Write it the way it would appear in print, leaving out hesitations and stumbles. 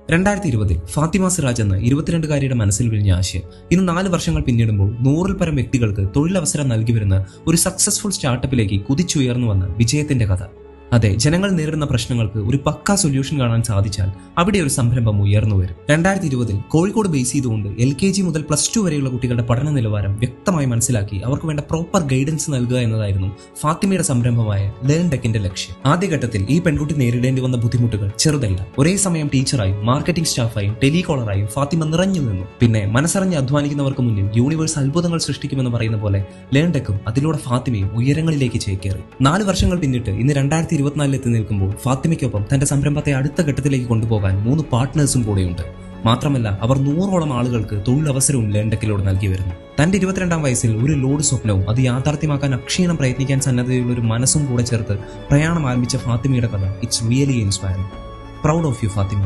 2020 ഫാത്തിമ സിറാജ് എന്ന 22-കാരിയുടെ മനസ്സിൽ വിരിഞ്ഞ ആശയം ഇന്ന് 4 വർഷങ്ങൾ പിന്നിടുമ്പോൾ 100-ൽ പരം വ്യക്തികൾക്ക് തൊഴിലവസരം നൽകി വരുന്ന ഒരു സക്സസ്ഫുൾ സ്റ്റാർട്ടപ്പിലേക്ക് കുതിച്ചുയർന്നു വന്ന വിജയത്തിന്റെ കഥ. അതെ, ജനങ്ങൾ നേരിടുന്ന പ്രശ്നങ്ങൾക്ക് ഒരു പക്കാ സൊല്യൂഷൻ കാണാൻ സാധിച്ചാൽ അവിടെ ഒരു സംരംഭം ഉയർന്നു വരും. 2020 കോഴിക്കോട് ബേസ് ചെയ്തുകൊണ്ട് LKG മുതൽ +2 വരെയുള്ള കുട്ടികളുടെ പഠന നിലവാരം വ്യക്തമായി മനസ്സിലാക്കി അവർക്ക് വേണ്ട പ്രോപ്പർ ഗൈഡൻസ് നൽകുക എന്നതായിരുന്നു ഫാത്തിമയുടെ സംരംഭമായ ലേൺ ടെക്കിന്റെ ലക്ഷ്യം. ആദ്യഘട്ടത്തിൽ ഈ പെൺകുട്ടി നേരിടേണ്ടി വന്ന ബുദ്ധിമുട്ടുകൾ ചെറുതല്ല. ഒരേ സമയം ടീച്ചറായും മാർക്കറ്റിംഗ് സ്റ്റാഫായും ടെലികോളറായും ഫാത്തിമ നിറഞ്ഞു നിന്നു. പിന്നെ മനസ്സറിഞ്ഞ് അധ്വാനിക്കുന്നവർക്ക് മുന്നിൽ യൂണിവേഴ്സ് അത്ഭുതങ്ങൾ സൃഷ്ടിക്കുമെന്ന് പറയുന്ന പോലെ ലേൺ ടെക്കും അതിലൂടെ ഫാത്തിമയും ഉയരങ്ങളിലേക്ക് ചേക്കേറി. 4 വർഷങ്ങൾ പിന്നിട്ട് ഇന്ന് 2024 എത്തി നിൽക്കുമ്പോൾ ഫാത്തിമയ്ക്കൊപ്പം തന്റെ സംരംഭത്തെ അടുത്ത ഘട്ടത്തിലേക്ക് കൊണ്ടുപോകാൻ 3 പാർട്ട്നേഴ്സും കൂടെയുണ്ട്. മാത്രമല്ല അവർ 100ഓളം ആളുകൾക്ക് തൊഴിലവസരവും ലേൺ ടെക്കിലൂടെ നൽകി വരുന്നു. തന്റെ 22-ാം വയസ്സിൽ ഒരു ലോഡ് സ്വപ്നവും അത് യാഥാർത്ഥ്യമാക്കാൻ അക്ഷീണം പ്രയത്നിക്കാൻ സന്നദ്ധതയുള്ള ഒരു മനസ്സും കൂടെ ചേർത്ത് പ്രയാണം ആരംഭിച്ച ഫാത്തിമയുടെ കഥ it's really inspiring. Proud of you Fathima.